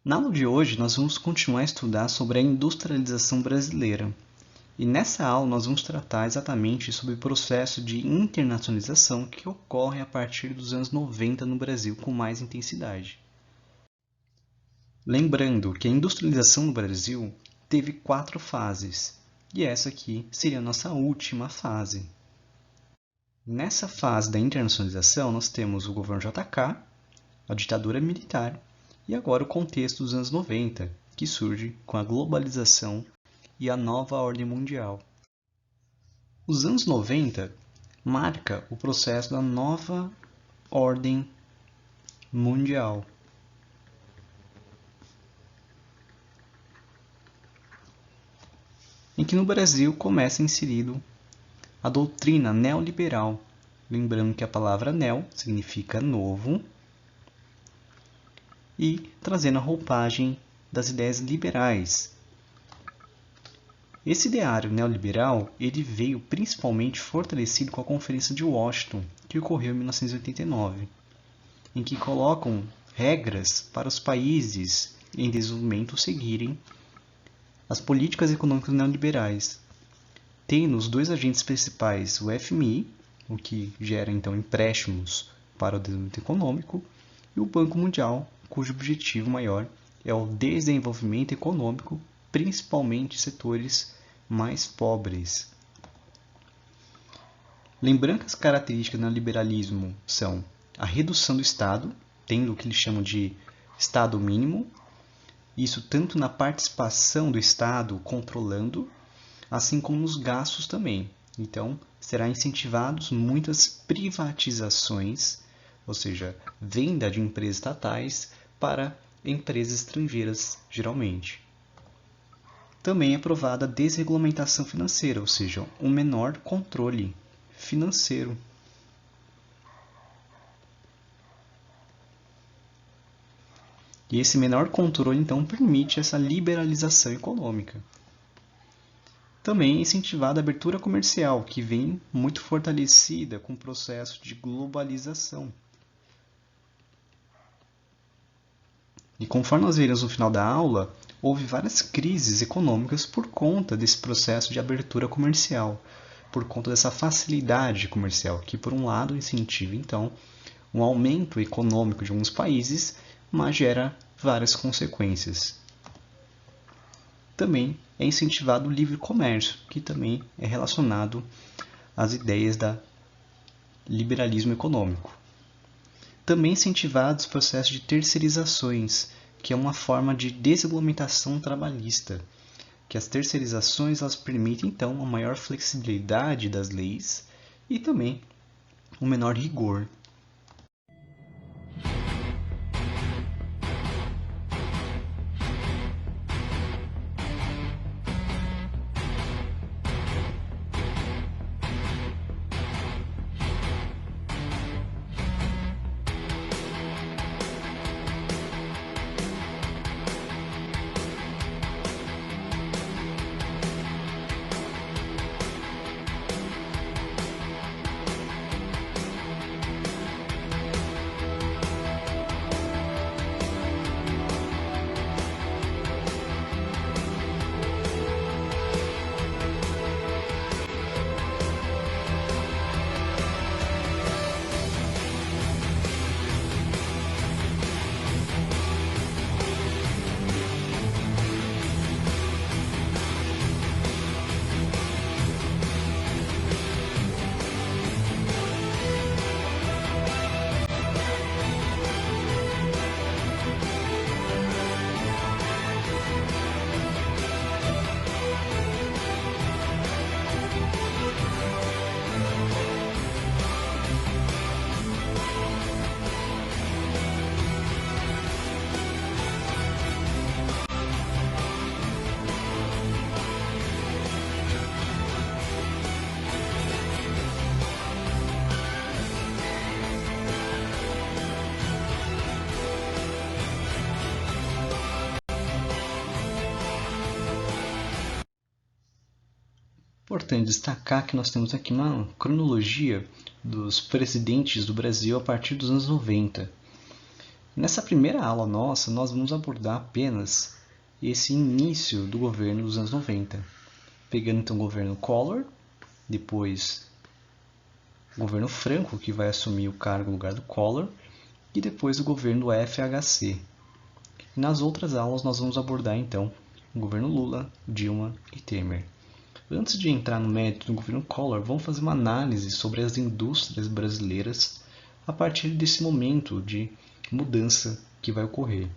Na aula de hoje, nós vamos continuar a estudar sobre a industrialização brasileira. E nessa aula, nós vamos tratar exatamente sobre o processo de internacionalização que ocorre a partir dos anos 90 no Brasil com mais intensidade. Lembrando que a industrialização no Brasil teve 4 fases, e essa aqui seria a nossa última fase. Nessa fase da internacionalização, nós temos o governo JK, a ditadura militar, e agora o contexto dos anos 90, que surge com a globalização e a nova ordem mundial. Os anos 90 marca o processo da nova ordem mundial. Em que no Brasil começa inserido a doutrina neoliberal, lembrando que a palavra neo significa novo, e trazendo a roupagem das ideias liberais. Esse ideário neoliberal ele veio principalmente fortalecido com a Conferência de Washington, que ocorreu em 1989, em que colocam regras para os países em desenvolvimento seguirem as políticas econômicas neoliberais, tendo os 2 agentes principais o FMI, o que gera então empréstimos para o desenvolvimento econômico, e o Banco Mundial, cujo objetivo maior é o desenvolvimento econômico, principalmente setores mais pobres. Lembrando que as características do neoliberalismo são a redução do Estado, tendo o que eles chamam de Estado mínimo, isso tanto na participação do Estado controlando, assim como nos gastos também. Então, será incentivados muitas privatizações, ou seja, venda de empresas estatais para empresas estrangeiras, geralmente. Também é aprovada a desregulamentação financeira, ou seja, um menor controle financeiro. E esse menor controle, então, permite essa liberalização econômica. Também é incentivada a abertura comercial, que vem muito fortalecida com o processo de globalização. E conforme nós veremos no final da aula, houve várias crises econômicas por conta desse processo de abertura comercial, por conta dessa facilidade comercial, que por um lado incentiva então um aumento econômico de alguns países, mas gera várias consequências. Também é incentivado o livre comércio, que também é relacionado às ideias do liberalismo econômico. Também incentivados os processos de terceirizações, que é uma forma de desregulamentação trabalhista, que as terceirizações elas permitem então uma maior flexibilidade das leis e também um menor rigor. importante destacar que nós temos aqui uma cronologia dos presidentes do Brasil a partir dos anos 90. Nessa primeira aula nossa, nós vamos abordar apenas esse início do governo dos anos 90, pegando então o governo Collor, depois o governo Franco, que vai assumir o cargo no lugar do Collor, e depois o governo do FHC. Nas outras aulas nós vamos abordar então o governo Lula, Dilma e Temer. Antes de entrar no mérito do governo Collor, vamos fazer uma análise sobre as indústrias brasileiras a partir desse momento de mudança que vai ocorrer.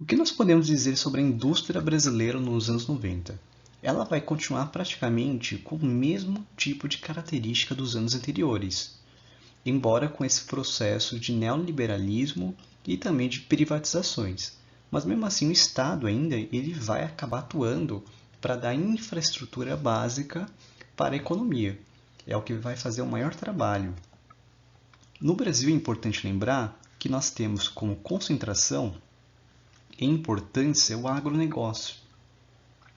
O que nós podemos dizer sobre a indústria brasileira nos anos 90? Ela vai continuar praticamente com o mesmo tipo de característica dos anos anteriores, embora com esse processo de neoliberalismo e também de privatizações. Mas mesmo assim o Estado ainda ele vai acabar atuando para dar infraestrutura básica para a economia. É o que vai fazer o maior trabalho. No Brasil é importante lembrar que nós temos como concentração e importância o agronegócio.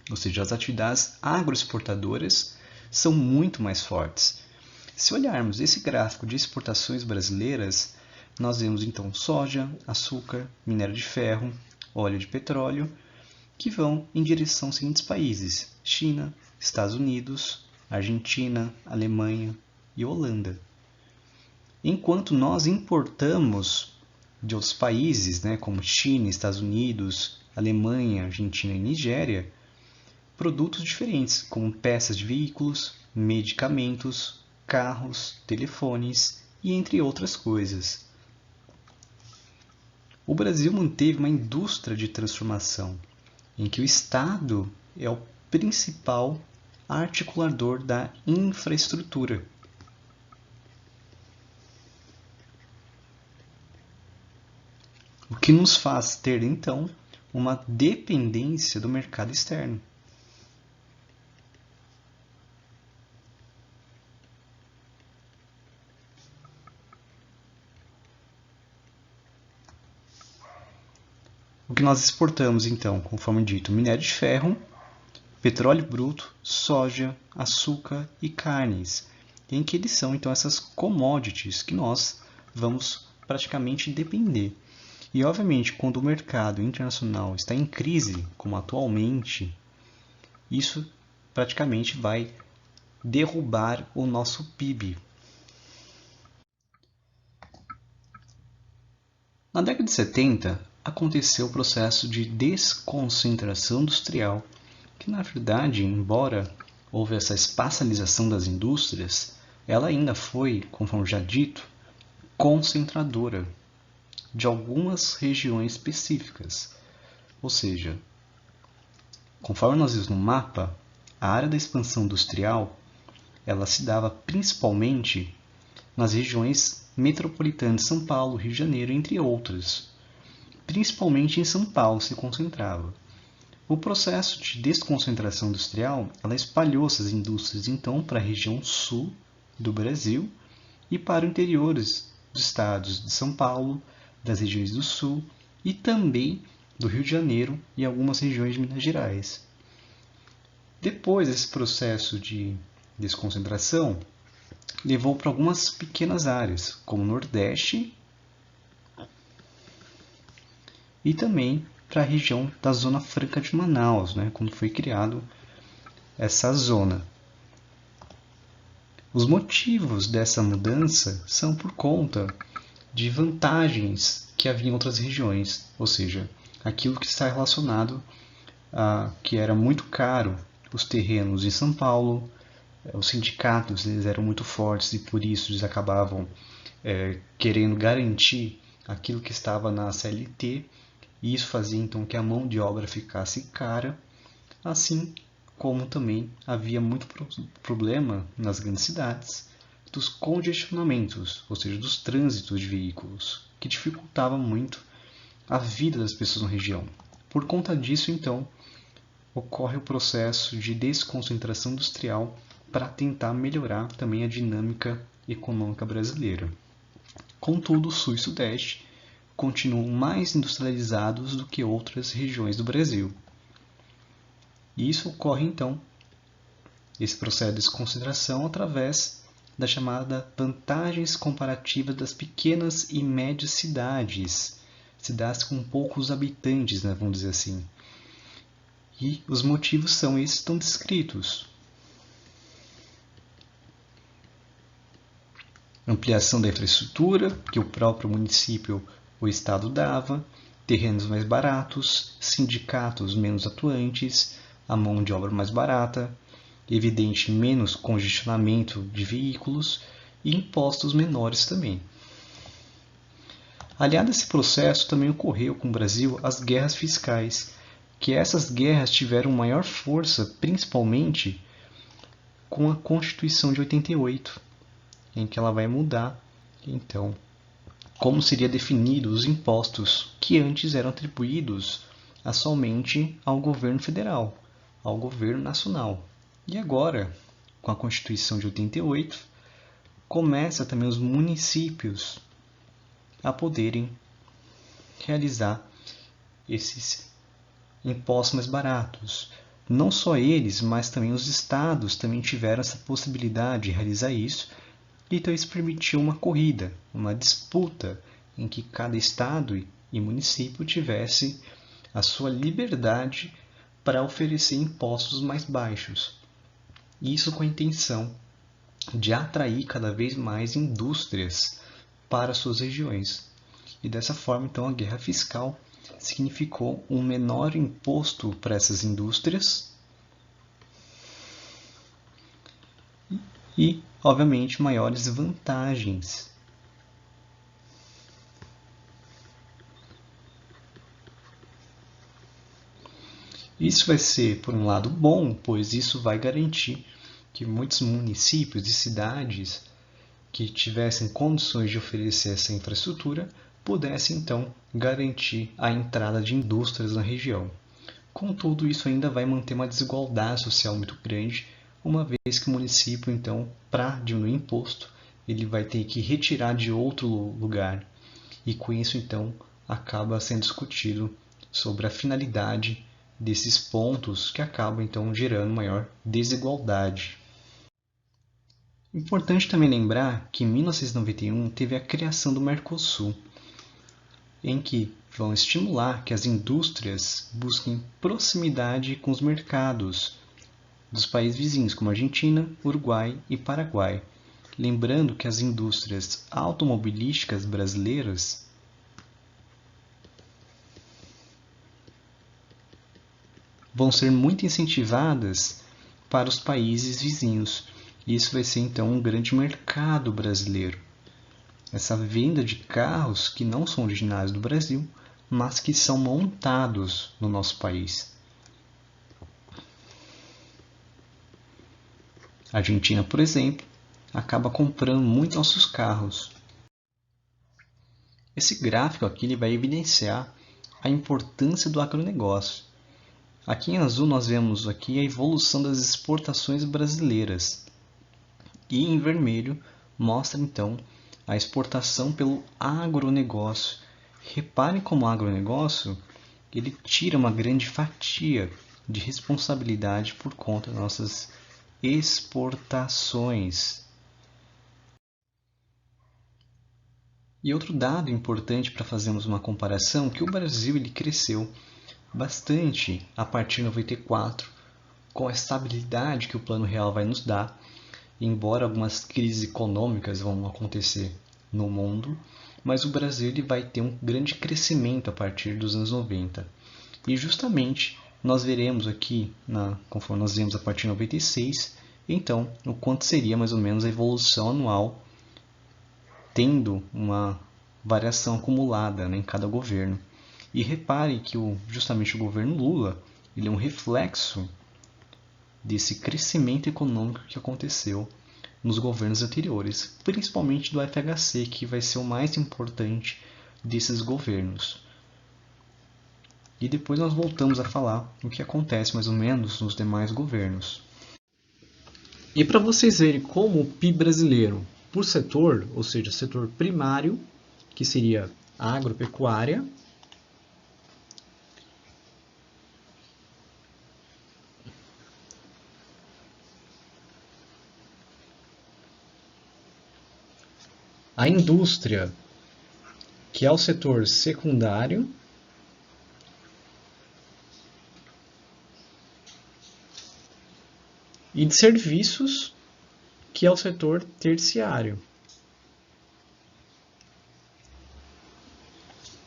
Ou seja, as atividades agroexportadoras são muito mais fortes. Se olharmos esse gráfico de exportações brasileiras, nós vemos então soja, açúcar, minério de ferro, óleo de petróleo, que vão em direção aos seguintes países: China, Estados Unidos, Argentina, Alemanha e Holanda. Enquanto nós importamos de outros países, como China, Estados Unidos, Alemanha, Argentina e Nigéria, produtos diferentes, como peças de veículos, medicamentos, carros, telefones e entre outras coisas. O Brasil manteve uma indústria de transformação, em que o Estado é o principal articulador da infraestrutura. O que nos faz ter, então, uma dependência do mercado externo. O que nós exportamos, então, conforme dito, minério de ferro, petróleo bruto, soja, açúcar e carnes, em que eles são, então, essas commodities que nós vamos praticamente depender. E, obviamente, quando o mercado internacional está em crise, como atualmente, isso praticamente vai derrubar o nosso PIB. Na década de 70, aconteceu o processo de desconcentração industrial, que, na verdade, embora houve essa espacialização das indústrias, ela ainda foi, conforme já dito, concentradora de algumas regiões específicas. Ou seja, conforme nós vimos no mapa, a área da expansão industrial ela se dava principalmente nas regiões metropolitanas de São Paulo, Rio de Janeiro, entre outras. Principalmente em São Paulo se concentrava. O processo de desconcentração industrial ela espalhou essas indústrias então para a região sul do Brasil e para os interiores dos estados de São Paulo, das regiões do Sul e também do Rio de Janeiro e algumas regiões de Minas Gerais. Depois desse processo de desconcentração, levou para algumas pequenas áreas, como o Nordeste e também para a região da Zona Franca de Manaus, quando foi criado essa zona. Os motivos dessa mudança são por conta de vantagens que havia em outras regiões, ou seja, aquilo que está relacionado a que era muito caro os terrenos em São Paulo, os sindicatos eles eram muito fortes e por isso eles acabavam querendo garantir aquilo que estava na CLT e isso fazia então que a mão de obra ficasse cara, assim como também havia muito problema nas grandes cidades dos congestionamentos, ou seja, dos trânsitos de veículos, que dificultava muito a vida das pessoas na região. Por conta disso, então, ocorre o processo de desconcentração industrial para tentar melhorar também a dinâmica econômica brasileira. Contudo, o Sul e Sudeste continuam mais industrializados do que outras regiões do Brasil. E isso ocorre, então, esse processo de desconsideração através da chamada vantagens comparativas das pequenas e médias cidades, cidades com poucos habitantes, né, vamos dizer assim. E os motivos são esses que estão descritos. Ampliação da infraestrutura, que o próprio município ou estado dava, terrenos mais baratos, sindicatos menos atuantes, a mão de obra mais barata, evidente menos congestionamento de veículos e impostos menores também. Aliado a esse processo, também ocorreu com o Brasil as guerras fiscais, que essas guerras tiveram maior força principalmente com a Constituição de 88, em que ela vai mudar, então, como seria definido os impostos que antes eram atribuídos somente ao governo federal, ao governo nacional. E agora, com a Constituição de 88, começa também os municípios a poderem realizar esses impostos mais baratos. Não só eles, mas também os estados também tiveram essa possibilidade de realizar isso. Então isso permitiu uma corrida, uma disputa em que cada estado e município tivesse a sua liberdade para oferecer impostos mais baixos. Isso com a intenção de atrair cada vez mais indústrias para suas regiões. E dessa forma, então, a guerra fiscal significou um menor imposto para essas indústrias e, obviamente, maiores vantagens. Isso vai ser, por um lado, bom, pois isso vai garantir que muitos municípios e cidades que tivessem condições de oferecer essa infraestrutura pudessem, então, garantir a entrada de indústrias na região. Contudo, isso ainda vai manter uma desigualdade social muito grande, uma vez que o município, então, para diminuir o imposto, ele vai ter que retirar de outro lugar. E com isso, então, acaba sendo discutido sobre a finalidade desses pontos que acabam, então, gerando maior desigualdade. Importante também lembrar que em 1991 teve a criação do Mercosul, em que vão estimular que as indústrias busquem proximidade com os mercados dos países vizinhos, como Argentina, Uruguai e Paraguai. Lembrando que as indústrias automobilísticas brasileiras vão ser muito incentivadas para os países vizinhos. Isso vai ser então um grande mercado brasileiro. Essa venda de carros que não são originários do Brasil, mas que são montados no nosso país. A Argentina, por exemplo, acaba comprando muito nossos carros. Esse gráfico aqui ele vai evidenciar a importância do agronegócio. Aqui em azul nós vemos aqui a evolução das exportações brasileiras. E em vermelho mostra então a exportação pelo agronegócio. Reparem como o agronegócio ele tira uma grande fatia de responsabilidade por conta das nossas exportações. E outro dado importante para fazermos uma comparação é que o Brasil ele cresceu bastante a partir de 94, com a estabilidade que o Plano Real vai nos dar, embora algumas crises econômicas vão acontecer no mundo, mas o Brasil ele vai ter um grande crescimento a partir dos anos 90. E justamente nós veremos aqui, conforme nós vemos a partir de 96, então o quanto seria mais ou menos a evolução anual, tendo uma variação acumulada, né, em cada governo. E repare que justamente o governo Lula ele é um reflexo desse crescimento econômico que aconteceu nos governos anteriores, principalmente do FHC, que vai ser o mais importante desses governos. E depois nós voltamos a falar o que acontece mais ou menos nos demais governos. E para vocês verem como o PIB brasileiro, por setor, ou seja, setor primário, que seria a agropecuária, a indústria, que é o setor secundário, e de serviços, que é o setor terciário.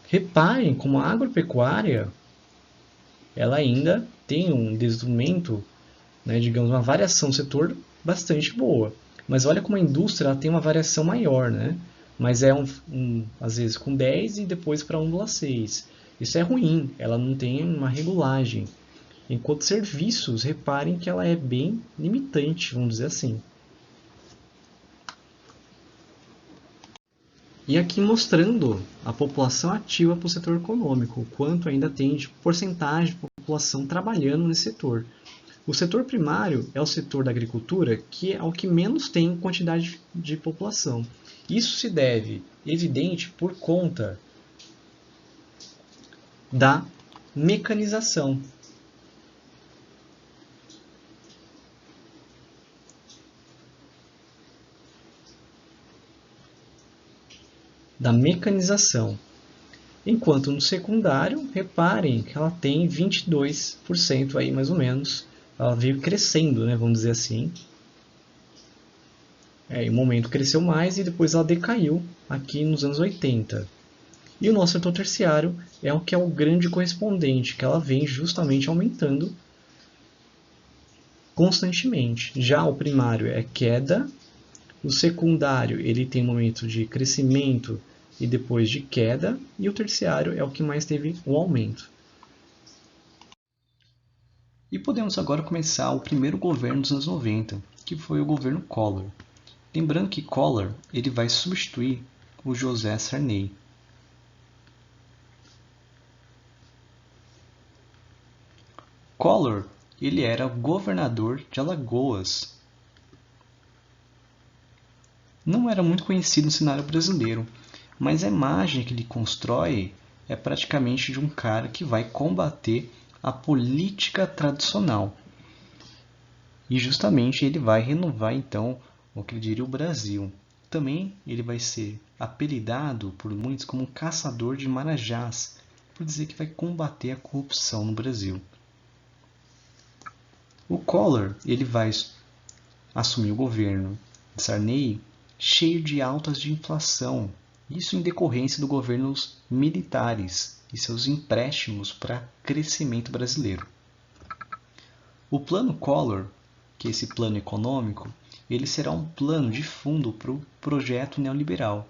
Reparem como a agropecuária ela ainda tem um desenvolvimento, né, digamos, uma variação do setor bastante boa. Mas olha como a indústria ela tem uma variação maior, né? Mas é às vezes com 10 e depois para 1,6. Isso é ruim, ela não tem uma regulagem. Enquanto serviços, reparem que ela é bem limitante, vamos dizer assim. E aqui mostrando a população ativa para o setor econômico, o quanto ainda tem de porcentagem de população trabalhando nesse setor. O setor primário é o setor da agricultura que é o que menos tem quantidade de população. Isso se deve, evidente, por conta da mecanização. Enquanto no secundário, reparem que ela tem 22% aí mais ou menos. Ela veio crescendo, né, vamos dizer assim. Em um momento cresceu mais e depois ela decaiu aqui nos anos 80. E o nosso setor terciário é o que é o grande correspondente, que ela vem justamente aumentando constantemente. Já o primário é queda, o secundário ele tem um momento de crescimento e depois de queda, e o terciário é o que mais teve o aumento. E podemos agora começar o primeiro governo dos anos 90, que foi o governo Collor. Lembrando que Collor ele vai substituir o José Sarney. Collor ele era governador de Alagoas. Não era muito conhecido no cenário brasileiro, mas a imagem que ele constrói é praticamente de um cara que vai combater a política tradicional. E justamente ele vai renovar então o que ele diria o Brasil. Também ele vai ser apelidado por muitos como caçador de marajás, por dizer que vai combater a corrupção no Brasil. O Collor ele vai assumir o governo de Sarney cheio de altas de inflação, isso em decorrência dos governos militares e seus empréstimos para crescimento brasileiro. O plano Collor, que é esse plano econômico, ele será um plano de fundo para o projeto neoliberal.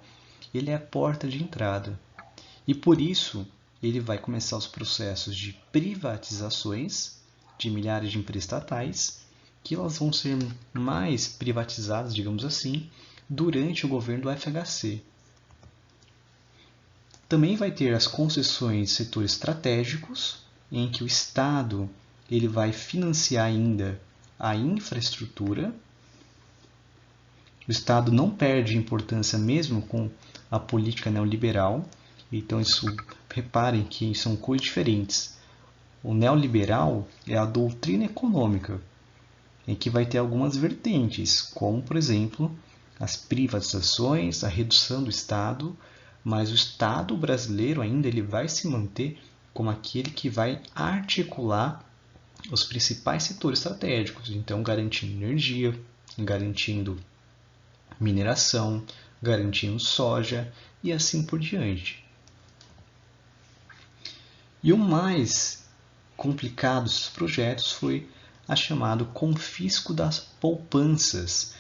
Ele é a porta de entrada. E por isso, ele vai começar os processos de privatizações de milhares de empresas estatais, que elas vão ser mais privatizadas, digamos assim, durante o governo do FHC. Também vai ter as concessões de setores estratégicos, em que o Estado ele vai financiar ainda a infraestrutura. O Estado não perde importância mesmo com a política neoliberal. Então, reparem que são coisas diferentes. O neoliberal é a doutrina econômica, em que vai ter algumas vertentes, como, por exemplo, as privatizações, a redução do Estado, mas o Estado brasileiro ainda ele vai se manter como aquele que vai articular os principais setores estratégicos, então garantindo energia, garantindo mineração, garantindo soja e assim por diante. E o mais complicado desses projetos foi a chamado confisco das poupanças,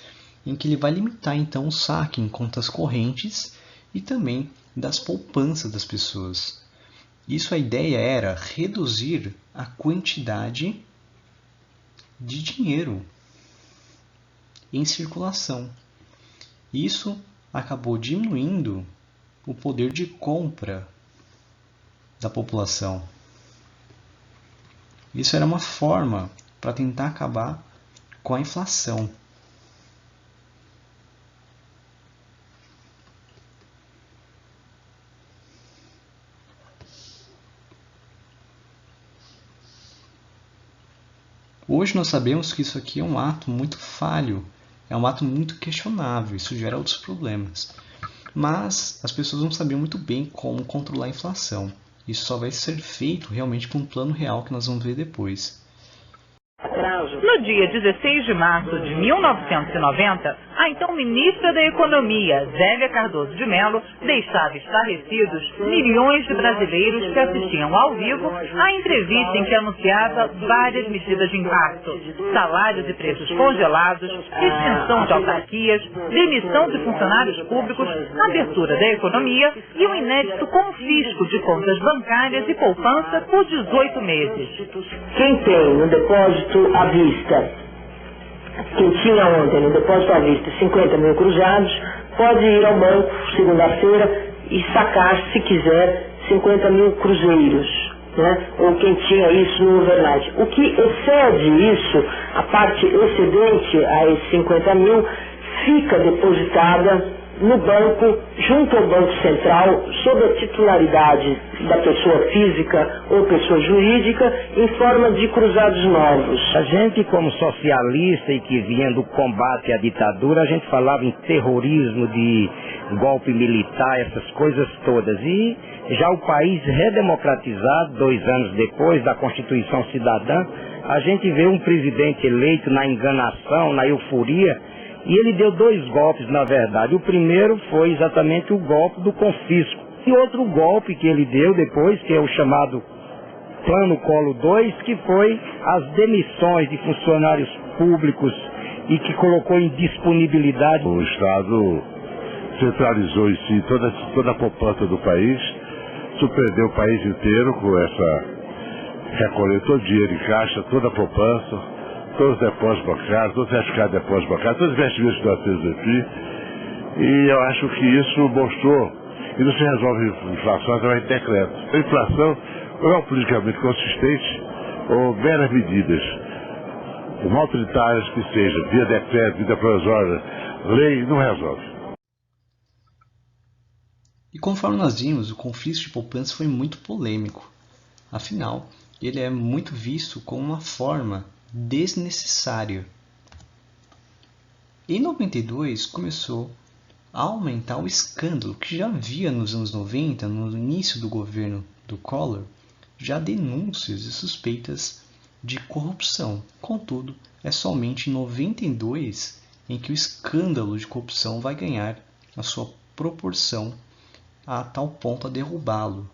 em que ele vai limitar então o saque em contas correntes e também das poupanças das pessoas. Isso a ideia era reduzir a quantidade de dinheiro em circulação. Isso acabou diminuindo o poder de compra da população. Isso era uma forma para tentar acabar com a inflação. Hoje nós sabemos que isso aqui é um ato muito falho, é um ato muito questionável, isso gera outros problemas. Mas as pessoas não sabiam muito bem como controlar a inflação. Isso só vai ser feito realmente com um plano real que nós vamos ver depois. No dia 16 de março de 1990, a então ministra da Economia, Zélia Cardoso de Mello, deixava estarrecidos milhões de brasileiros que assistiam ao vivo à entrevista em que anunciava várias medidas de impacto: salários e preços congelados, extinção de autarquias, demissão de funcionários públicos, abertura da economia e o inédito confisco de contas bancárias e poupança por 18 meses. Quem tem no depósito à vista, quem tinha ontem no depósito à vista 50 mil cruzados, pode ir ao banco segunda-feira e sacar, se quiser, 50 mil cruzeiros, né? Ou quem tinha isso no overnight. O que excede isso, a parte excedente a esses 50 mil, fica depositada no banco, junto ao Banco Central, sob a titularidade da pessoa física ou pessoa jurídica, em forma de cruzados novos. A gente, como socialista e que vinha do combate à ditadura, a gente falava em terrorismo, de golpe militar, essas coisas todas. E já o país redemocratizado, 2 anos depois da Constituição Cidadã, a gente vê um presidente eleito na enganação, na euforia. E ele deu 2 golpes, na verdade. O primeiro foi exatamente o golpe do confisco. E outro golpe que ele deu depois, que é o chamado Plano Collor II, que foi as demissões de funcionários públicos e que colocou em disponibilidade. O Estado centralizou em si toda a poupança do país, surpreendeu o país inteiro com essa recolher todo o dinheiro em caixa, toda a poupança, todos os depósitos bancários, todos os certificados de depósitos bancários, todos os investimentos que nós temos aqui. E eu acho que isso mostrou que não se resolve a inflação através de decretos. A inflação ou é um politicamente consistente ou meras medidas, autoritárias que sejam, via decreto, via provisória, lei, não resolve. E conforme nós vimos, o confisco de poupança foi muito polêmico. Afinal, ele é muito visto como uma forma desnecessária. Em 92 começou a aumentar o escândalo que já havia nos anos 90, no início do governo do Collor, já denúncias e suspeitas de corrupção. Contudo, é somente em 92 em que o escândalo de corrupção vai ganhar a sua proporção a tal ponto a derrubá-lo.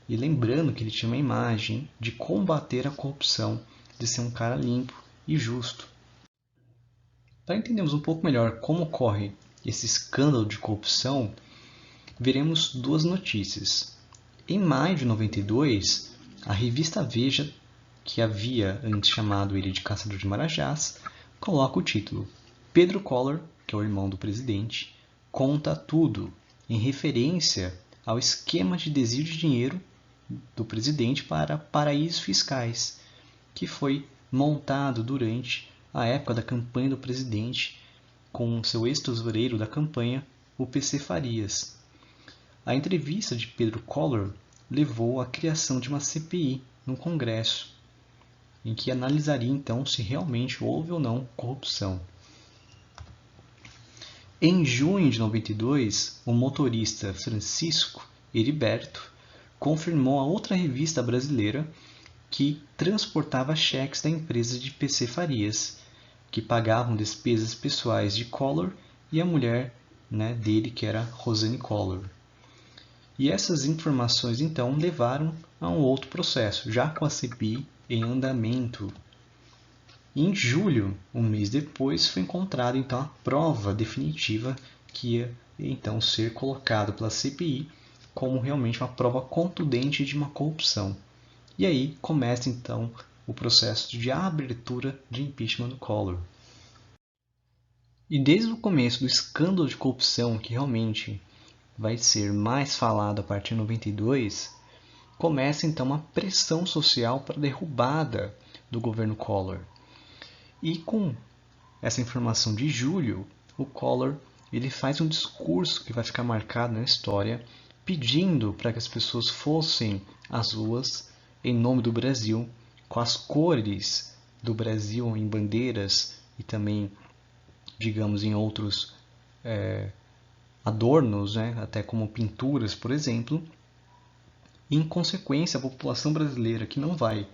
E lembrando que ele tinha uma imagem de combater a corrupção, de ser um cara limpo e justo. Para entendermos um pouco melhor como ocorre esse escândalo de corrupção, veremos 2 notícias. Em maio de 92, a revista Veja, que havia antes chamado ele de Caçador de Marajás, coloca o título Pedro Collor, que é o irmão do presidente, conta tudo, em referência ao esquema de desvio de dinheiro do presidente para paraísos fiscais, que foi montado durante a época da campanha do presidente com seu ex-tesoureiro da campanha, o PC Farias. A entrevista de Pedro Collor levou à criação de uma CPI no Congresso, em que analisaria então se realmente houve ou não corrupção. Em junho de 92, o motorista Francisco Heriberto confirmou a outra revista brasileira que transportava cheques da empresa de PC Farias, que pagavam despesas pessoais de Collor e a mulher dele, que era Rosane Collor. E essas informações então levaram a um outro processo, já com a CPI em andamento. Em julho, um mês depois, foi encontrada então a prova definitiva que ia então ser colocada pela CPI como realmente uma prova contundente de uma corrupção. E aí começa então o processo de abertura de impeachment do Collor. E desde o começo do escândalo de corrupção, que realmente vai ser mais falado a partir de 92, começa então uma pressão social para a derrubada do governo Collor. E com essa informação de julho, o Collor ele faz um discurso que vai ficar marcado na história, pedindo para que as pessoas fossem às ruas em nome do Brasil, com as cores do Brasil em bandeiras e também, digamos, em outros adornos, né, até como pinturas, por exemplo. E, em consequência, a população brasileira que não vai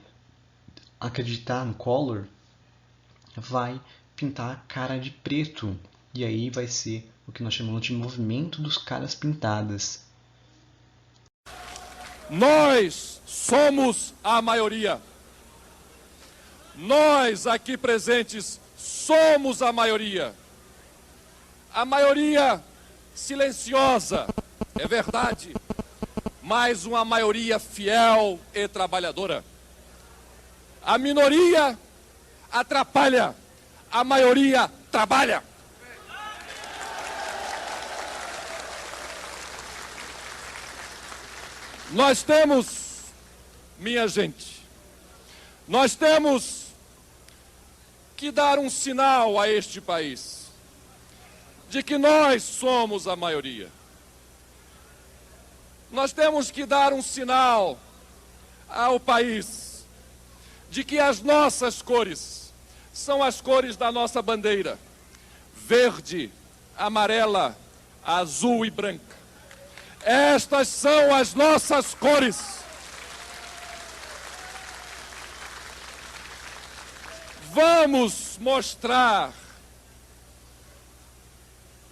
acreditar no Collor vai pintar a cara de preto. E aí vai ser o que nós chamamos de movimento dos caras pintadas. Nós somos a maioria. Nós aqui presentes somos a maioria. A maioria silenciosa, é verdade, mas uma maioria fiel e trabalhadora. A minoria atrapalha, a maioria trabalha. Nós temos, minha gente, nós temos que dar um sinal a este país de que nós somos a maioria. Nós temos que dar um sinal ao país de que as nossas cores são as cores da nossa bandeira: verde, amarela, azul e branca. Estas são as nossas cores. Vamos mostrar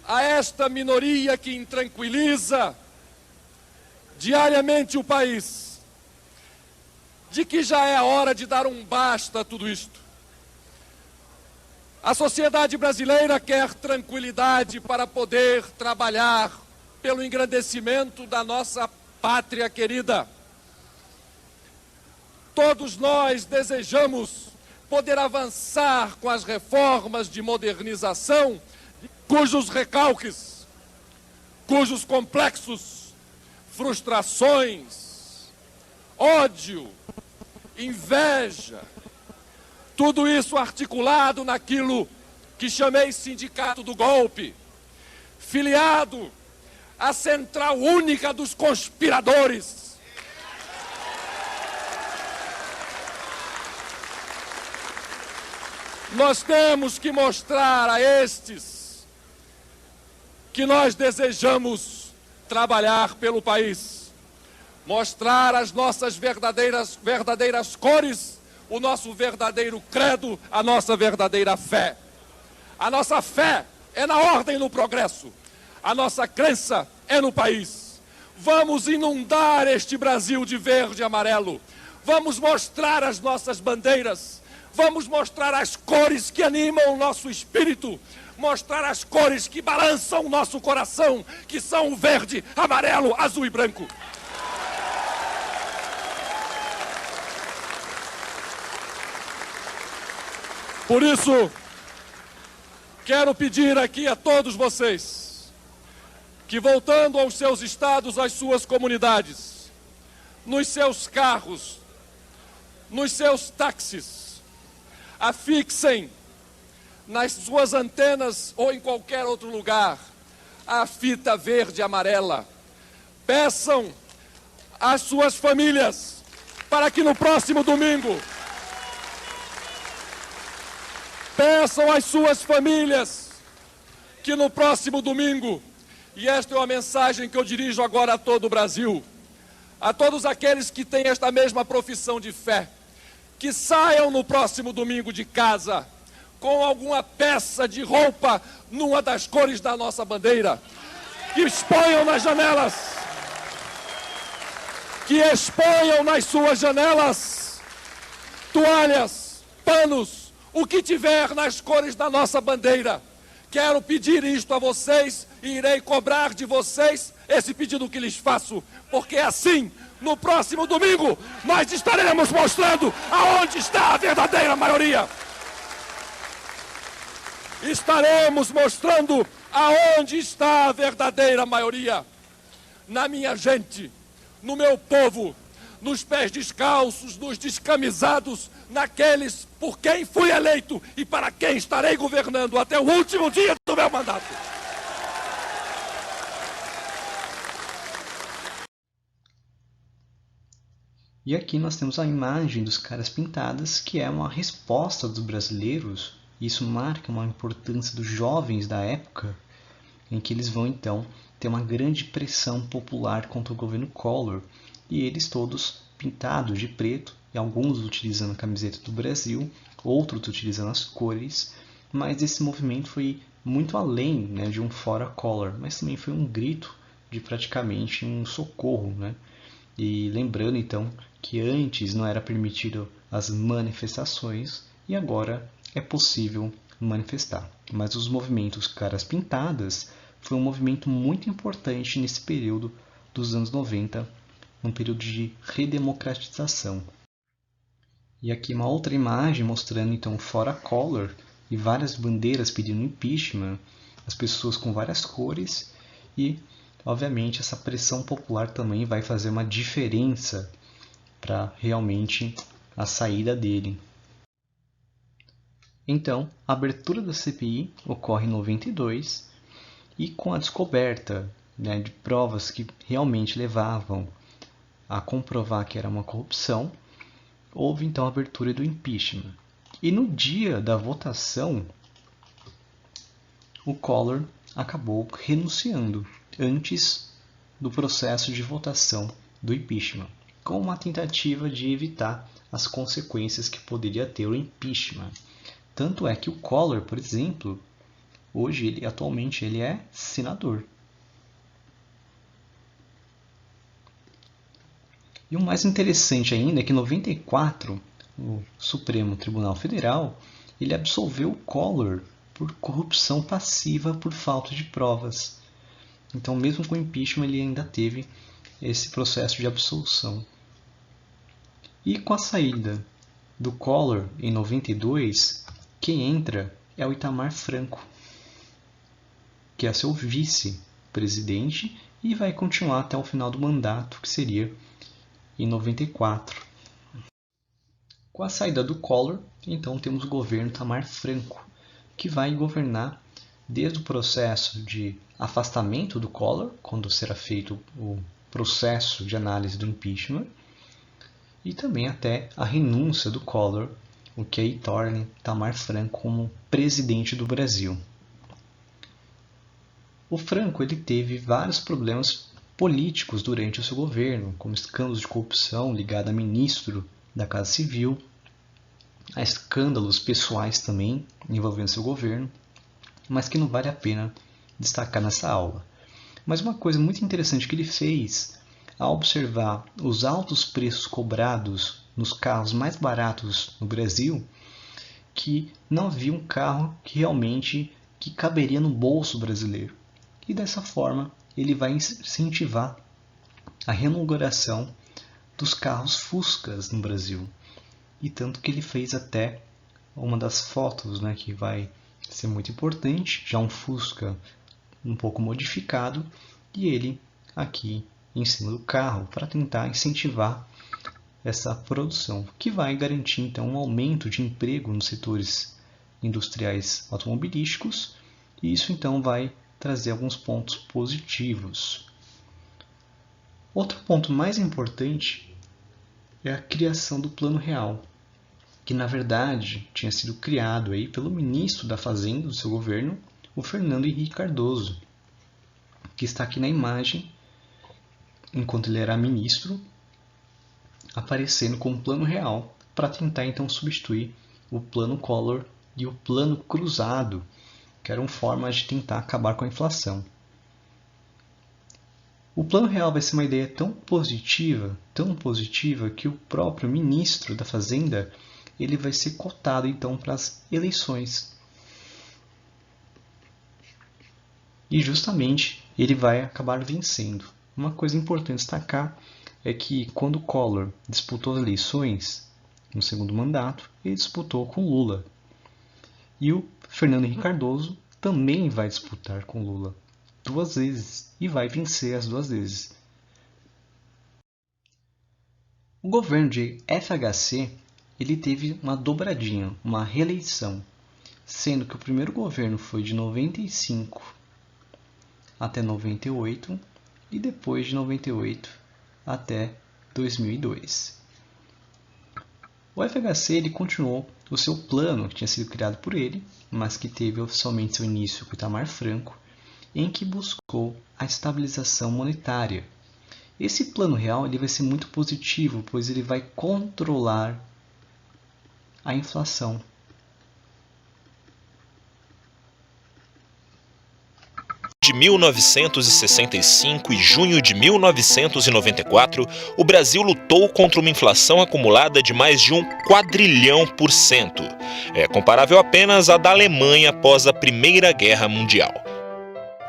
a esta minoria que intranquiliza diariamente o país de que já é a hora de dar um basta a tudo isto. A sociedade brasileira quer tranquilidade para poder trabalhar pelo engrandecimento da nossa pátria querida. Todos nós desejamos poder avançar com as reformas de modernização, cujos recalques, cujos complexos, frustrações, ódio, inveja, tudo isso articulado naquilo que chamei sindicato do golpe, filiado à central única dos conspiradores. Nós temos que mostrar a estes que nós desejamos trabalhar pelo país, mostrar as nossas verdadeiras cores, o nosso verdadeiro credo, a nossa verdadeira fé. A nossa fé é na ordem e no progresso. A nossa crença é no país. Vamos inundar este Brasil de verde e amarelo. Vamos mostrar as nossas bandeiras. Vamos mostrar as cores que animam o nosso espírito. Mostrar as cores que balançam o nosso coração, que são o verde, amarelo, azul e branco. Por isso, quero pedir aqui a todos vocês que, voltando aos seus estados, às suas comunidades, nos seus carros, nos seus táxis, afixem nas suas antenas ou em qualquer outro lugar a fita verde e amarela. Peçam às suas famílias para que no próximo domingo, peçam às suas famílias que no próximo domingo, e esta é uma mensagem que eu dirijo agora a todo o Brasil, a todos aqueles que têm esta mesma profissão de fé, que saiam no próximo domingo de casa com alguma peça de roupa numa das cores da nossa bandeira, que exponham nas janelas, que exponham nas suas janelas toalhas, panos, o que tiver nas cores da nossa bandeira. Quero pedir isto a vocês e irei cobrar de vocês esse pedido que lhes faço, porque assim, no próximo domingo, nós estaremos mostrando aonde está a verdadeira maioria. Estaremos mostrando aonde está a verdadeira maioria. Na minha gente, no meu povo, nos pés descalços, nos descamisados, naqueles por quem fui eleito e para quem estarei governando até o último dia do meu mandato. E aqui nós temos a imagem dos caras pintadas, que é uma resposta dos brasileiros. Isso marca uma importância dos jovens da época, em que eles vão então ter uma grande pressão popular contra o governo Collor, e eles todos pintados de preto, e alguns utilizando a camiseta do Brasil, outros utilizando as cores, mas esse movimento foi muito além, né, de um fora Collor, mas também foi um grito de praticamente um socorro, né? E lembrando então que antes não era permitido as manifestações e agora é possível manifestar. Mas os movimentos caras pintadas foi um movimento muito importante nesse período dos anos 90, um período de redemocratização. E aqui uma outra imagem mostrando então fora Collor e várias bandeiras pedindo impeachment, as pessoas com várias cores e, obviamente, essa pressão popular também vai fazer uma diferença para realmente a saída dele. Então, a abertura da CPI ocorre em 92 e com a descoberta, né, de provas que realmente levavam a comprovar que era uma corrupção, houve então a abertura do impeachment. E no dia da votação, o Collor acabou renunciando antes do processo de votação do impeachment, com uma tentativa de evitar as consequências que poderia ter o impeachment. Tanto é que o Collor, por exemplo, hoje, atualmente, ele é senador. E o mais interessante ainda é que em 94, o Supremo Tribunal Federal, ele absolveu o Collor por corrupção passiva por falta de provas. Então, mesmo com o impeachment, ele ainda teve esse processo de absolução. E com a saída do Collor em 92, quem entra é o Itamar Franco, que é seu vice-presidente e vai continuar até o final do mandato, que seria em 94. Com a saída do Collor, então temos o governo Itamar Franco, que vai governar desde o processo de afastamento do Collor, quando será feito o processo de análise do impeachment, e também até a renúncia do Collor, o que aí torna Itamar Franco como presidente do Brasil. O Franco ele teve vários problemas políticos durante o seu governo, como escândalos de corrupção ligado a ministro da Casa Civil, a escândalos pessoais também envolvendo seu governo, mas que não vale a pena destacar nessa aula. Mas uma coisa muito interessante que ele fez, ao observar os altos preços cobrados nos carros mais baratos no Brasil, que não havia um carro que realmente caberia no bolso brasileiro. E dessa forma, ele vai incentivar a remuneração dos carros Fuscas no Brasil. E tanto que ele fez até uma das fotos, né, que vai ser muito importante, já um Fusca um pouco modificado, e ele aqui em cima do carro para tentar incentivar essa produção, que vai garantir então um aumento de emprego nos setores industriais automobilísticos, e isso então vai trazer alguns pontos positivos. Outro ponto mais importante é a criação do Plano Real, que na verdade tinha sido criado aí pelo ministro da Fazenda do seu governo, o Fernando Henrique Cardoso, que está aqui na imagem, enquanto ele era ministro, aparecendo como Plano Real, para tentar então substituir o Plano Collor e o Plano Cruzado, que eram formas de tentar acabar com a inflação. O Plano Real vai ser uma ideia tão positiva, que o próprio ministro da Fazenda ele vai ser cotado então para as eleições. E justamente ele vai acabar vencendo. Uma coisa importante destacar é que quando Collor disputou as eleições no segundo mandato, ele disputou com Lula. E o Fernando Henrique Cardoso também vai disputar com Lula 2 vezes e vai vencer as 2 vezes. O governo de FHC ele teve uma dobradinha, uma reeleição, sendo que o primeiro governo foi de 95 até 98 e depois de 98 até 2002. O FHC ele continuou o seu plano que tinha sido criado por ele, mas que teve oficialmente seu início com Itamar Franco, em que buscou a estabilização monetária. Esse plano real ele vai ser muito positivo, pois ele vai controlar a inflação. De 1965 e junho de 1994, o Brasil lutou contra uma inflação acumulada de mais de 1 quadrilhão%. É comparável apenas à da Alemanha após a Primeira Guerra Mundial.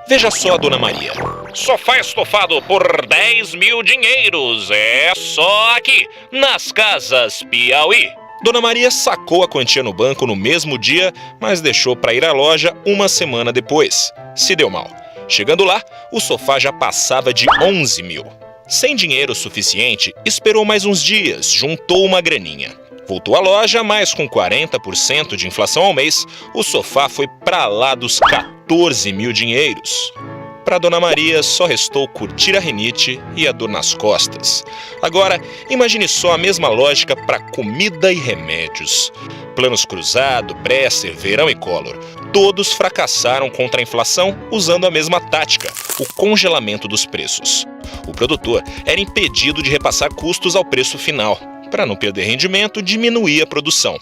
Veja só a Dona Maria. Sofá estofado por 10 mil dinheiros. É só aqui, nas Casas Piauí. Dona Maria sacou a quantia no banco no mesmo dia, mas deixou para ir à loja uma semana depois. Se deu mal. Chegando lá, o sofá já passava de 11 mil. Sem dinheiro suficiente, esperou mais uns dias, juntou uma graninha. Voltou à loja, mas com 40% de inflação ao mês, o sofá foi para lá dos 14 mil dinheiros. Para Dona Maria, só restou curtir a rinite e a dor nas costas. Agora, imagine só a mesma lógica para comida e remédios. Planos Cruzado, Bresser, Verão e Collor. Todos fracassaram contra a inflação usando a mesma tática, o congelamento dos preços. O produtor era impedido de repassar custos ao preço final. Para não perder rendimento, diminuía a produção.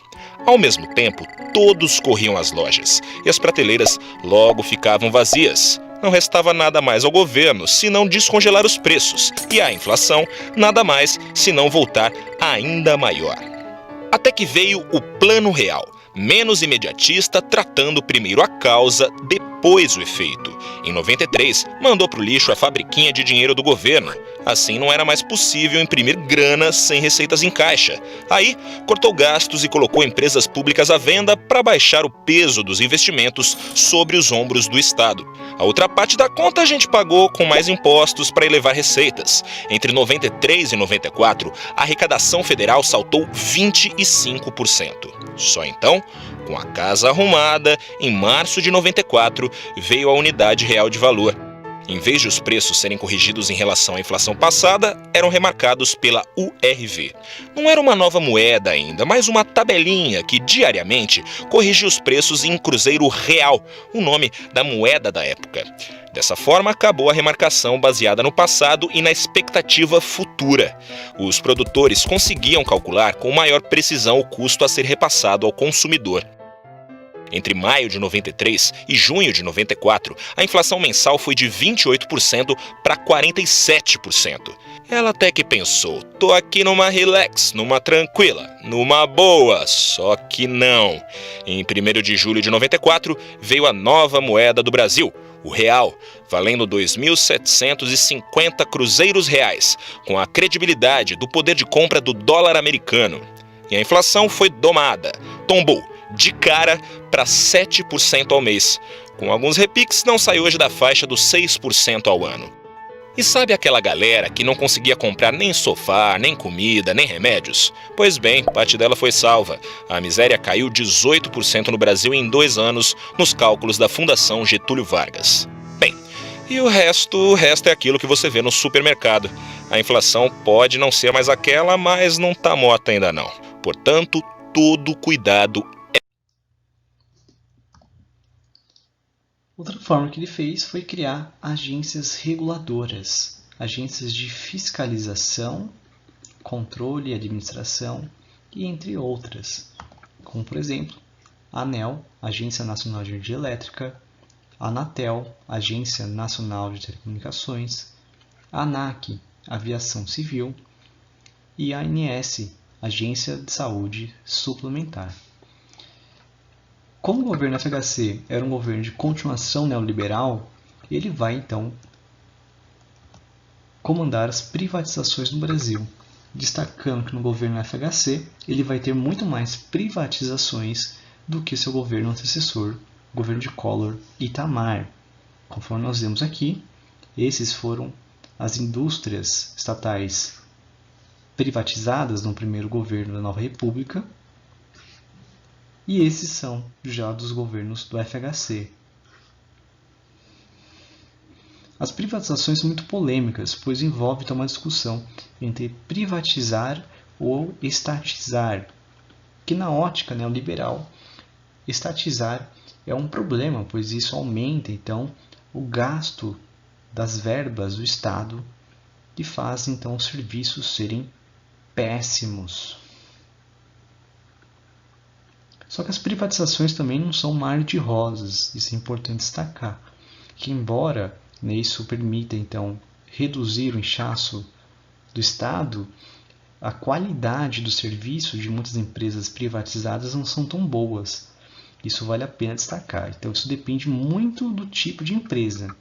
Ao mesmo tempo, todos corriam às lojas e as prateleiras logo ficavam vazias. Não restava nada mais ao governo senão descongelar os preços e à inflação nada mais senão voltar ainda maior. Até que veio o Plano Real, menos imediatista, tratando primeiro a causa, depois o efeito. Em 93, mandou para o lixo a fabriquinha de dinheiro do governo. Assim não era mais possível imprimir grana sem receitas em caixa. Aí, cortou gastos e colocou empresas públicas à venda para baixar o peso dos investimentos sobre os ombros do Estado. A outra parte da conta a gente pagou com mais impostos para elevar receitas. Entre 93 e 94, a arrecadação federal saltou 25%. Só então, com a casa arrumada, em março de 94, veio a Unidade Real de Valor. Em vez de os preços serem corrigidos em relação à inflação passada, eram remarcados pela URV. Não era uma nova moeda ainda, mas uma tabelinha que diariamente corrigia os preços em cruzeiro real, o nome da moeda da época. Dessa forma, acabou a remarcação baseada no passado e na expectativa futura. Os produtores conseguiam calcular com maior precisão o custo a ser repassado ao consumidor. Entre maio de 93 e junho de 94, a inflação mensal foi de 28% para 47%. Ela até que pensou, tô aqui numa relax, numa tranquila, numa boa, só que não. Em 1º de julho de 94, veio a nova moeda do Brasil, o real, valendo 2.750 cruzeiros reais, com a credibilidade do poder de compra do dólar americano. E a inflação foi domada, tombou de cara para 7% ao mês. Com alguns repiques, não sai hoje da faixa dos 6% ao ano. E sabe aquela galera que não conseguia comprar nem sofá, nem comida, nem remédios? Pois bem, parte dela foi salva. A miséria caiu 18% no Brasil em 2 anos, nos cálculos da Fundação Getúlio Vargas. Bem, e o resto é aquilo que você vê no supermercado. A inflação pode não ser mais aquela, mas não tá morta ainda não. Portanto, todo cuidado. Outra forma que ele fez foi criar agências reguladoras, agências de fiscalização, controle e administração, e entre outras, como por exemplo, a ANEEL, Agência Nacional de Energia Elétrica, a Anatel, Agência Nacional de Telecomunicações, a ANAC, Aviação Civil, e a ANS, Agência de Saúde Suplementar. Como o governo FHC era um governo de continuação neoliberal, ele vai então comandar as privatizações no Brasil, destacando que no governo FHC ele vai ter muito mais privatizações do que seu governo antecessor, o governo de Collor e Itamar. Conforme nós vemos aqui, esses foram as indústrias estatais privatizadas no primeiro governo da Nova República, e esses são já dos governos do FHC. As privatizações são muito polêmicas, pois envolve uma discussão entre privatizar ou estatizar, que na ótica neoliberal, estatizar é um problema, pois isso aumenta então o gasto das verbas do Estado, que faz então os serviços serem péssimos. Só que as privatizações também não são um mar de rosas, isso é importante destacar, que embora isso permita então reduzir o inchaço do Estado, a qualidade do serviço de muitas empresas privatizadas não são tão boas. Isso vale a pena destacar. Então isso depende muito do tipo de empresa.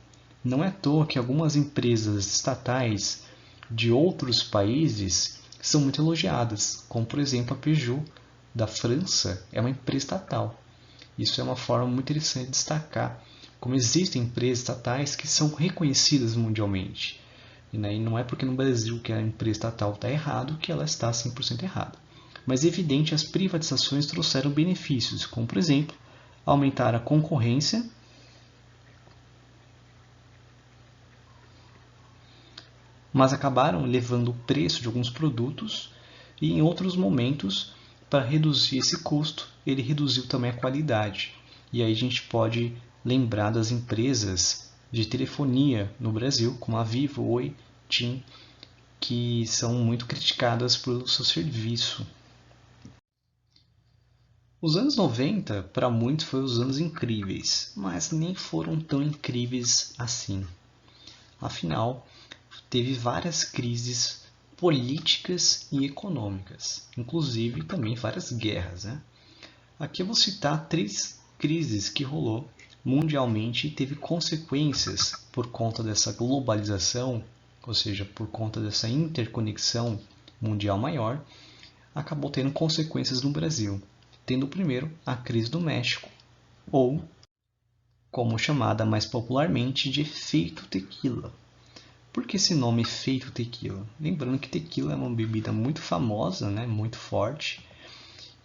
Não é à toa que algumas empresas estatais de outros países são muito elogiadas, como por exemplo a Peugeot da França é uma empresa estatal. Isso é uma forma muito interessante de destacar como existem empresas estatais que são reconhecidas mundialmente. E não é porque no Brasil que a empresa estatal está errado que ela está 100% errada. Mas é evidente, as privatizações trouxeram benefícios, como por exemplo, aumentar a concorrência, mas acabaram elevando o preço de alguns produtos e em outros momentos, para reduzir esse custo, ele reduziu também a qualidade. E aí a gente pode lembrar das empresas de telefonia no Brasil, como a Vivo, Oi, TIM, que são muito criticadas pelo seu serviço. Os anos 90, para muitos, foram os anos incríveis, mas nem foram tão incríveis assim. Afinal, teve várias crises políticas e econômicas, inclusive também várias guerras, né? Aqui eu vou citar 3 crises que rolou mundialmente e teve consequências por conta dessa globalização, ou seja, por conta dessa interconexão mundial maior, acabou tendo consequências no Brasil. Tendo primeiro a crise do México, ou como chamada mais popularmente de efeito tequila. Por que esse nome efeito tequila? Lembrando que tequila é uma bebida muito famosa, né, muito forte,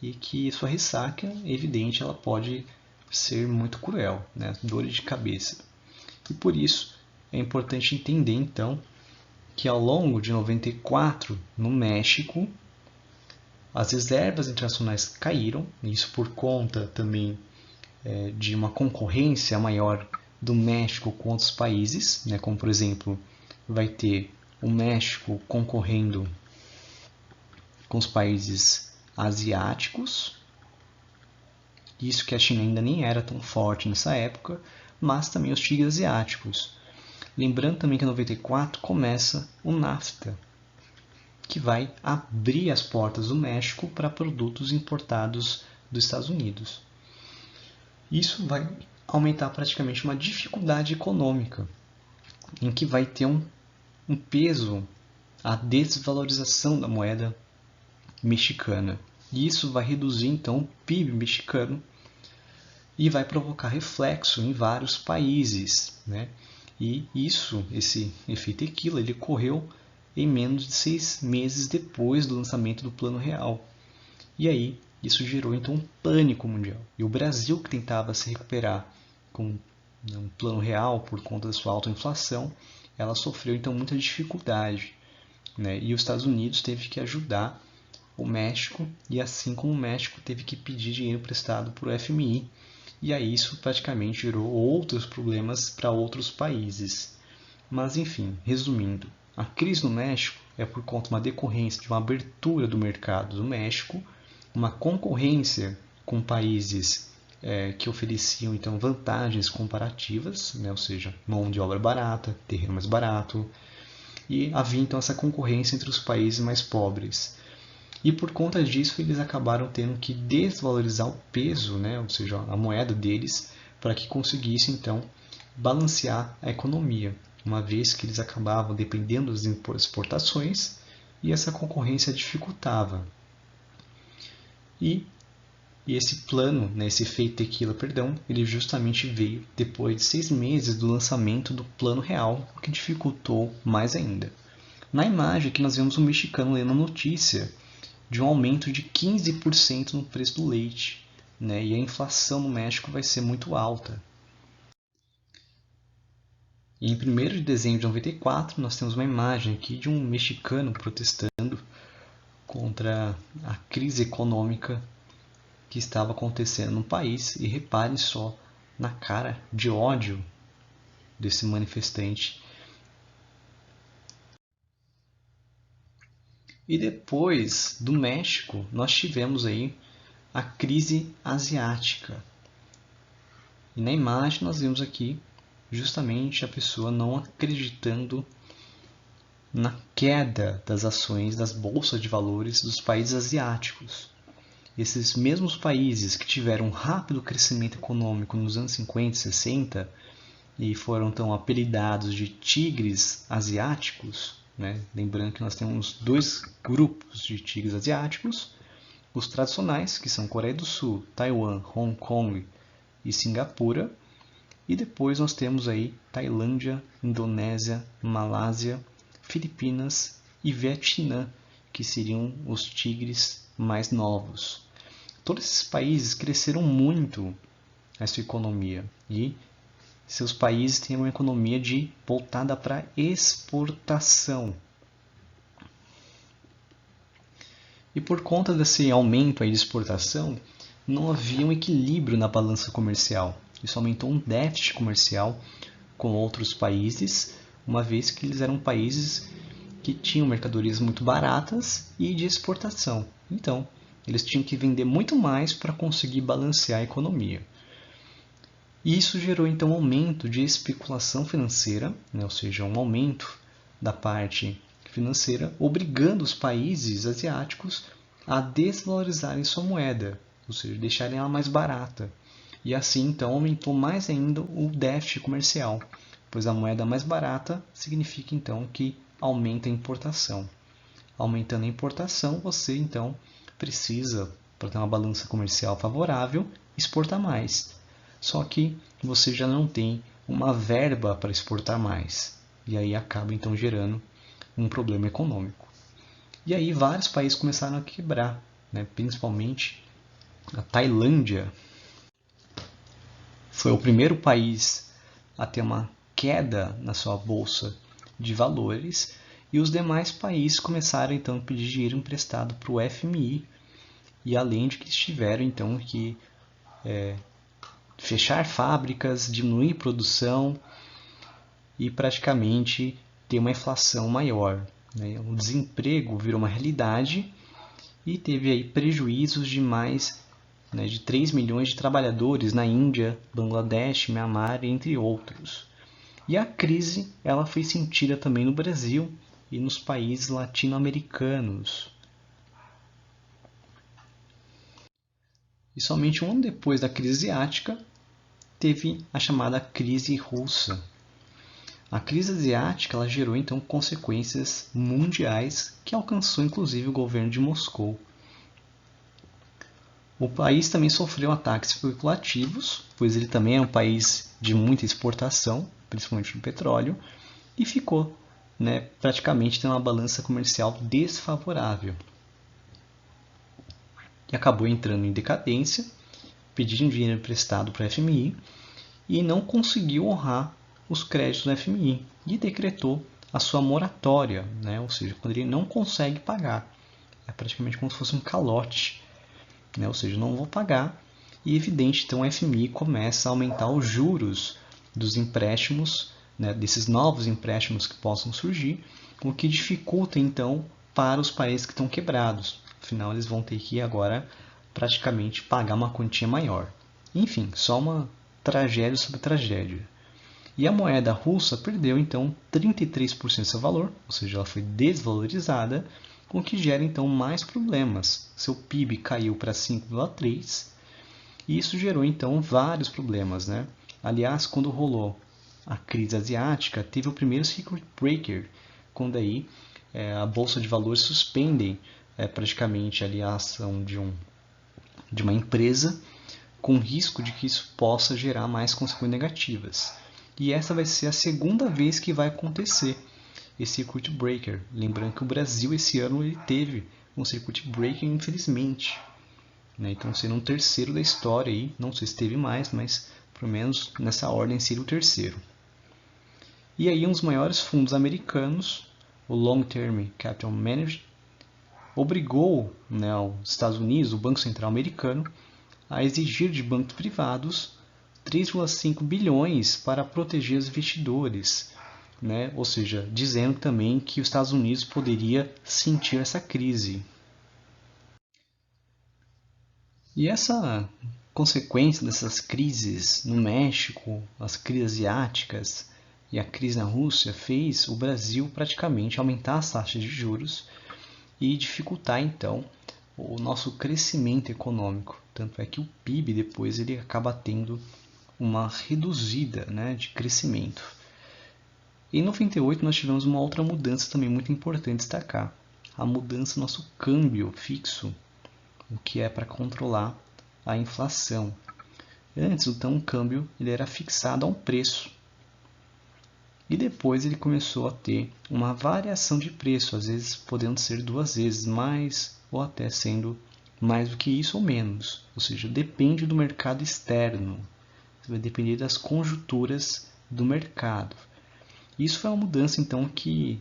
e que sua ressaca, é evidente, ela pode ser muito cruel, né, dores de cabeça. E por isso é importante entender então que ao longo de 94, no México, as reservas internacionais caíram, isso por conta também de uma concorrência maior do México com outros países, né, como por exemplo, vai ter o México concorrendo com os países asiáticos, isso que a China ainda nem era tão forte nessa época, mas também os tigres asiáticos. Lembrando também que em 94 começa o NAFTA, que vai abrir as portas do México para produtos importados dos Estados Unidos. Isso vai aumentar praticamente uma dificuldade econômica, em que vai ter um peso a desvalorização da moeda mexicana. E isso vai reduzir então o PIB mexicano e vai provocar reflexo em vários países, né? E esse efeito tequila, ele ocorreu em menos de 6 meses depois do lançamento do Plano Real. E aí, isso gerou então um pânico mundial. E o Brasil, que tentava se recuperar com um Plano Real por conta da sua alta inflação, ela sofreu então muita dificuldade, né? E os Estados Unidos teve que ajudar o México, e assim como o México teve que pedir dinheiro emprestado para o FMI, e aí isso praticamente gerou outros problemas para outros países. Mas enfim, resumindo, a crise no México é por conta de uma decorrência de uma abertura do mercado do México, uma concorrência com países que ofereciam então vantagens comparativas, né? Ou seja, mão de obra barata, terreno mais barato, e havia então essa concorrência entre os países mais pobres. E por conta disso eles acabaram tendo que desvalorizar o peso, né? Ou seja, a moeda deles, para que conseguissem então balancear a economia, uma vez que eles acabavam dependendo das exportações e essa concorrência dificultava. E esse plano, né, esse efeito tequila, ele justamente veio depois de 6 meses do lançamento do Plano Real, o que dificultou mais ainda. Na imagem aqui nós vemos um mexicano lendo a notícia de um aumento de 15% no preço do leite, né, e a inflação no México vai ser muito alta. E em 1º de dezembro de 94, nós temos uma imagem aqui de um mexicano protestando contra a crise econômica que estava acontecendo no país. E reparem só na cara de ódio desse manifestante. E depois do México, nós tivemos aí a crise asiática. E na imagem nós vemos aqui justamente a pessoa não acreditando na queda das ações das bolsas de valores dos países asiáticos. Esses mesmos países que tiveram um rápido crescimento econômico nos anos 50 e 60 e foram tão apelidados de tigres asiáticos, né? Lembrando que nós temos dois grupos de tigres asiáticos, os tradicionais, que são Coreia do Sul, Taiwan, Hong Kong e Singapura, e depois nós temos aí Tailândia, Indonésia, Malásia, Filipinas e Vietnã, que seriam os tigres mais novos. Todos esses países cresceram muito a sua economia e seus países têm uma economia voltada para exportação. E por conta desse aumento aí de exportação, não havia um equilíbrio na balança comercial. Isso aumentou um déficit comercial com outros países, uma vez que eles eram países que tinham mercadorias muito baratas e de exportação. Então, eles tinham que vender muito mais para conseguir balancear a economia. E isso gerou então um aumento de especulação financeira, né? Ou seja, um aumento da parte financeira, obrigando os países asiáticos a desvalorizarem sua moeda, ou seja, deixarem ela mais barata. E assim então aumentou mais ainda o déficit comercial, pois a moeda mais barata significa então que aumenta a importação. Aumentando a importação, você então precisa, para ter uma balança comercial favorável, exportar mais. Só que você já não tem uma verba para exportar mais. E aí acaba então gerando um problema econômico. E aí vários países começaram a quebrar, né? Principalmente a Tailândia. Foi o primeiro país a ter uma queda na sua bolsa de valores. E os demais países começaram então a pedir dinheiro emprestado para o FMI. E além de que eles tiveram então que fechar fábricas, diminuir produção e praticamente ter uma inflação maior, né? O desemprego virou uma realidade e teve aí prejuízos de mais, né, de 3 milhões de trabalhadores na Índia, Bangladesh, Myanmar, entre outros. E a crise ela foi sentida também no Brasil e nos países latino-americanos. E somente um ano depois da crise asiática, teve a chamada crise russa. A crise asiática ela gerou então consequências mundiais que alcançou inclusive o governo de Moscou. O país também sofreu ataques especulativos, pois ele também é um país de muita exportação, principalmente no petróleo, e ficou, né, praticamente tendo uma balança comercial desfavorável. E acabou entrando em decadência, pedindo dinheiro emprestado para o FMI e não conseguiu honrar os créditos do FMI e decretou a sua moratória, né? Ou seja, quando ele não consegue pagar. É praticamente como se fosse um calote, né? Ou seja, não vou pagar. E evidente, então o FMI começa a aumentar os juros dos empréstimos, né? Desses novos empréstimos que possam surgir, o que dificulta então para os países que estão quebrados. Afinal, eles vão ter que agora praticamente pagar uma quantia maior. Enfim, só uma tragédia sobre tragédia. E a moeda russa perdeu então 33% do seu valor, ou seja, ela foi desvalorizada, o que gera então mais problemas. Seu PIB caiu para 5,3 e isso gerou então vários problemas, né? Aliás, quando rolou a crise asiática, teve o primeiro circuit breaker, quando aí a bolsa de valores suspendem praticamente ali a ação de uma empresa, com risco de que isso possa gerar mais consequências negativas. E essa vai ser a segunda vez que vai acontecer esse circuit breaker. Lembrando que o Brasil esse ano ele teve um circuit breaker, infelizmente, né? Então seria um terceiro da história aí, não sei se teve mais, mas pelo menos nessa ordem seria o terceiro. E aí um dos maiores fundos americanos, o Long Term Capital Management, obrigou, né, os Estados Unidos, o Banco Central americano, a exigir de bancos privados 3,5 bilhões para proteger os investidores, né? Ou seja, dizendo também que os Estados Unidos poderia sentir essa crise. E essa consequência dessas crises no México, as crises asiáticas e a crise na Rússia fez o Brasil praticamente aumentar as taxas de juros e dificultar então o nosso crescimento econômico. Tanto é que o PIB depois ele acaba tendo uma reduzida, né, de crescimento. Em 98 nós tivemos uma outra mudança também muito importante destacar. A mudança do nosso câmbio fixo, o que é para controlar a inflação. Antes, então, o câmbio ele era fixado a um preço. E depois ele começou a ter uma variação de preço, às vezes podendo ser 2 vezes mais ou até sendo mais do que isso ou menos. Ou seja, depende do mercado externo. Vai depender das conjunturas do mercado. Isso foi uma mudança então que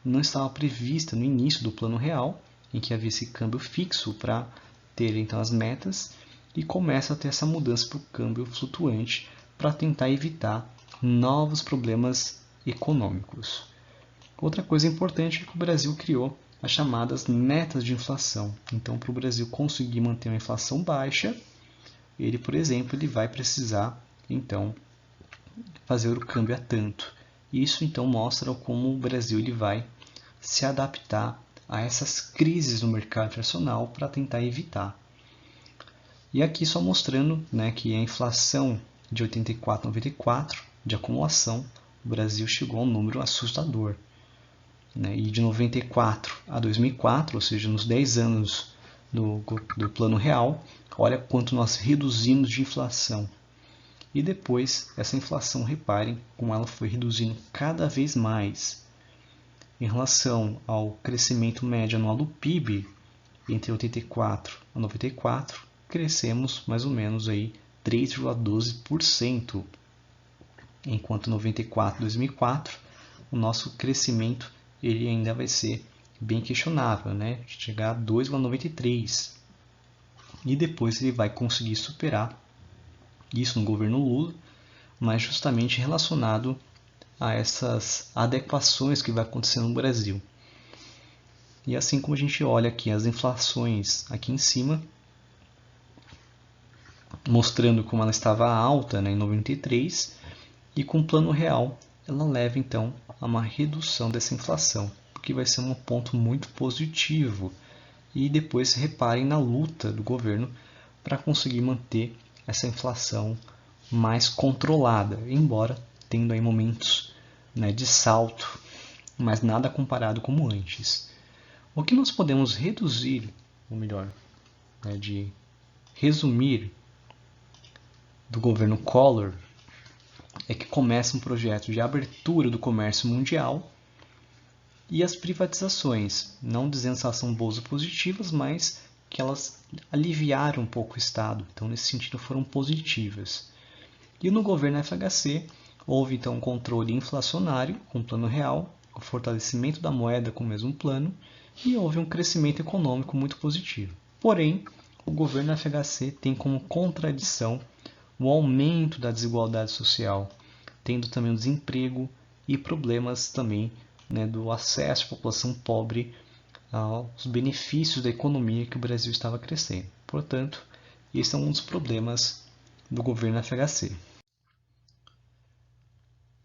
não estava prevista no início do Plano Real, em que havia esse câmbio fixo para ter então as metas, e começa a ter essa mudança para o câmbio flutuante para tentar evitar novos problemas econômicos. Outra coisa importante é que o Brasil criou as chamadas metas de inflação. Então, para o Brasil conseguir manter uma inflação baixa, ele, por exemplo, ele vai precisar então fazer o câmbio a tanto. Isso então mostra como o Brasil ele vai se adaptar a essas crises no mercado internacional para tentar evitar. E aqui só mostrando, né, que a inflação de 84 a 94, de acumulação, o Brasil chegou a um número assustador. Né? E de 94 a 2004, ou seja, nos 10 anos do Plano Real, olha quanto nós reduzimos de inflação. E depois, essa inflação, reparem como ela foi reduzindo cada vez mais. Em relação ao crescimento médio anual do PIB, entre 84 a 94, crescemos mais ou menos aí 3,12%, enquanto 94 a 2004, o nosso crescimento ele ainda vai ser bem questionável, né? Chegar a 2,93%. E depois ele vai conseguir superar isso no governo Lula, mas justamente relacionado a essas adequações que vai acontecer no Brasil. E assim como a gente olha aqui as inflações aqui em cima, mostrando como ela estava alta, né, em 93, e com o Plano Real ela leva então a uma redução dessa inflação, porque vai ser um ponto muito positivo. E depois reparem na luta do governo para conseguir manter essa inflação mais controlada, embora tendo aí momentos, né, de salto, mas nada comparado como antes. O que nós podemos reduzir, ou melhor, né, de resumir do governo Collor, é que começa um projeto de abertura do comércio mundial e as privatizações, não dizendo se elas são boas ou positivas, mas que elas aliviaram um pouco o Estado, então nesse sentido foram positivas. E no governo FHC houve então um controle inflacionário com o Plano Real, o fortalecimento da moeda com o mesmo plano, e houve um crescimento econômico muito positivo. Porém, o governo FHC tem como contradição o aumento da desigualdade social, tendo também o desemprego e problemas também, né, do acesso à população pobre aos benefícios da economia que o Brasil estava crescendo. Portanto, esse é um dos problemas do governo FHC.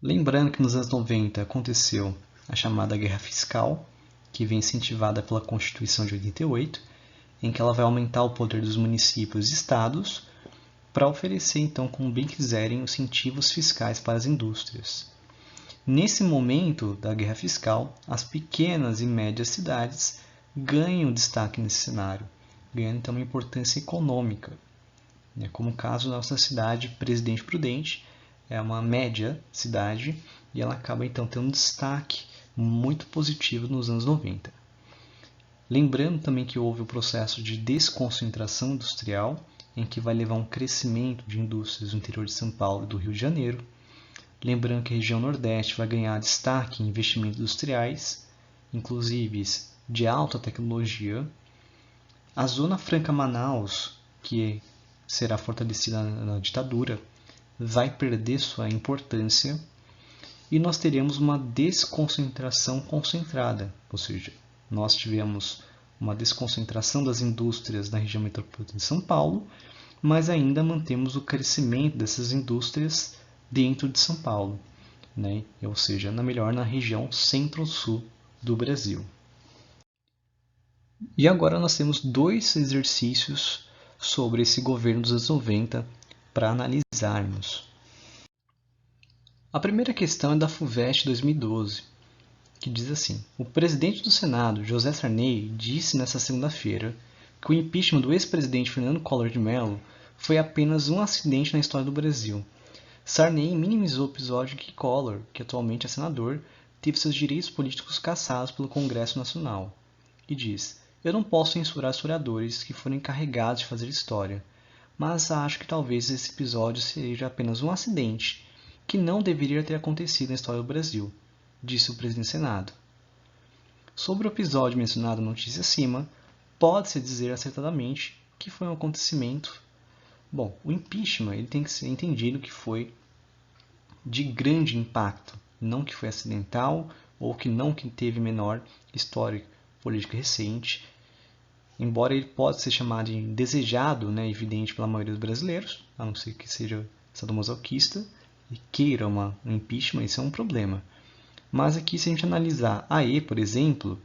Lembrando que nos anos 90 aconteceu a chamada Guerra Fiscal, que vem incentivada pela Constituição de 88, em que ela vai aumentar o poder dos municípios e estados para oferecer, então, como bem quiserem, os incentivos fiscais para as indústrias. Nesse momento da guerra fiscal, as pequenas e médias cidades ganham destaque nesse cenário, ganhando então uma importância econômica. Como o caso da nossa cidade, Presidente Prudente, é uma média cidade e ela acaba então tendo um destaque muito positivo nos anos 90. Lembrando também que houve o processo de desconcentração industrial, em que vai levar um crescimento de indústrias no interior de São Paulo e do Rio de Janeiro. Lembrando que a região Nordeste vai ganhar destaque em investimentos industriais, inclusive de alta tecnologia. A Zona Franca Manaus, que será fortalecida na ditadura, vai perder sua importância e nós teremos uma desconcentração concentrada, ou seja, nós tivemos uma desconcentração das indústrias na região metropolitana de São Paulo, mas ainda mantemos o crescimento dessas indústrias dentro de São Paulo, né? Ou seja, na região centro-sul do Brasil. E agora nós temos 2 exercícios sobre esse governo dos anos 90 para analisarmos. A primeira questão é da FUVEST 2012, que diz assim: o presidente do Senado, José Sarney, disse nesta segunda-feira que o impeachment do ex-presidente Fernando Collor de Mello foi apenas um acidente na história do Brasil. Sarney minimizou o episódio em que Collor, que atualmente é senador, teve seus direitos políticos cassados pelo Congresso Nacional. E diz: eu não posso censurar historiadores que foram encarregados de fazer história, mas acho que talvez esse episódio seja apenas um acidente, que não deveria ter acontecido na história do Brasil, disse o presidente do Senado. Sobre o episódio mencionado na notícia acima, pode-se dizer acertadamente que foi um acontecimento. Bom, o impeachment ele tem que ser entendido que foi de grande impacto, não que foi acidental ou que não que teve menor história política recente, embora ele possa ser chamado de desejado, né, evidente pela maioria dos brasileiros, a não ser que seja sadomasoquista e queira um impeachment, isso é um problema. Mas aqui, se a gente analisar AE, por exemplo,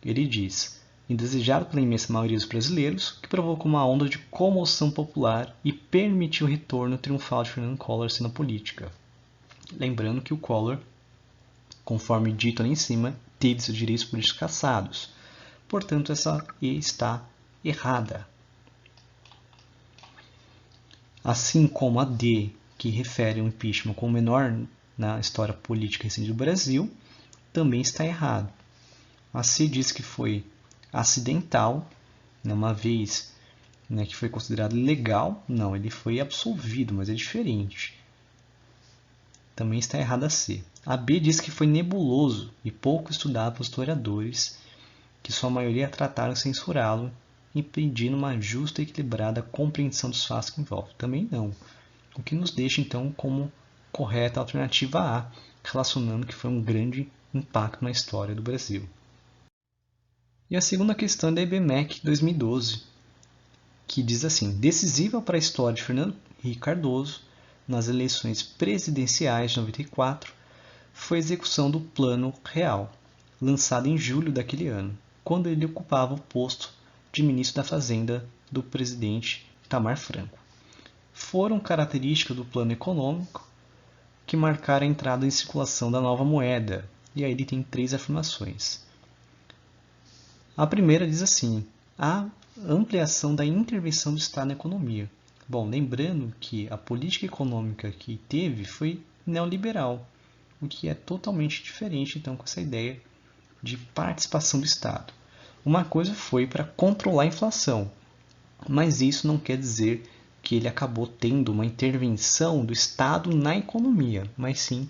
ele diz: indesejado pela imensa maioria dos brasileiros, que provocou uma onda de comoção popular e permitiu o retorno triunfal de Fernando Collor à cena política. Lembrando que o Collor, conforme dito ali em cima, teve seus direitos políticos cassados. Portanto, essa E está errada. Assim como a D, que refere ao impeachment como menor na história política recente do Brasil, também está errado. A C diz que foi acidental, uma vez que foi considerado ilegal. Não, ele foi absolvido, mas é diferente. Também está errada a C. A B diz que foi nebuloso e pouco estudado pelos historiadores, que sua maioria trataram de censurá-lo, impedindo uma justa e equilibrada compreensão dos fatos que envolve. Também não. O que nos deixa, então, como correta a alternativa A, relacionando que foi um grande impacto na história do Brasil. E a segunda questão é da IBMEC 2012, que diz assim: decisiva para a história de Fernando Henrique Cardoso nas eleições presidenciais de 94 foi a execução do Plano Real, lançado em julho daquele ano, quando ele ocupava o posto de ministro da Fazenda do presidente Itamar Franco. Foram características do plano econômico que marcaram a entrada em circulação da nova moeda, e aí ele tem 3 afirmações. A primeira diz assim: a ampliação da intervenção do Estado na economia. Bom, lembrando que a política econômica que teve foi neoliberal, o que é totalmente diferente então com essa ideia de participação do Estado. Uma coisa foi para controlar a inflação, mas isso não quer dizer que ele acabou tendo uma intervenção do Estado na economia, mas sim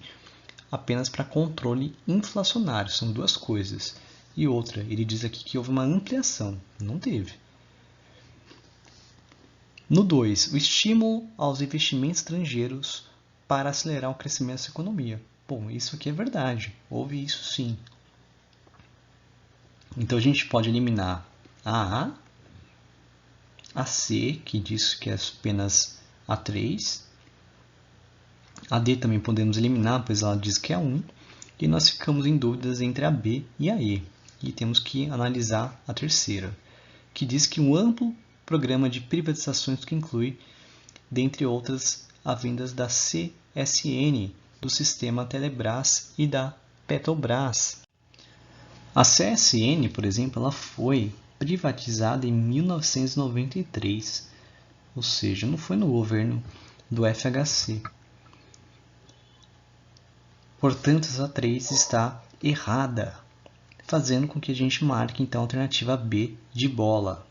apenas para controle inflacionário. São 2 coisas. E outra, ele diz aqui que houve uma ampliação. Não teve. No 2, o estímulo aos investimentos estrangeiros para acelerar o crescimento da economia. Bom, isso aqui é verdade. Houve isso sim. Então a gente pode eliminar a A, a C, que diz que é apenas A3. A D também podemos eliminar, pois ela diz que é 1. E nós ficamos em dúvidas entre a B e a E. E temos que analisar a terceira, que diz que um amplo programa de privatizações que inclui, dentre outras, a venda da CSN, do sistema Telebrás e da Petrobras. A CSN, por exemplo, ela foi privatizada em 1993, ou seja, não foi no governo do FHC. Portanto, essa 3 está errada, fazendo com que a gente marque então a alternativa B de bola.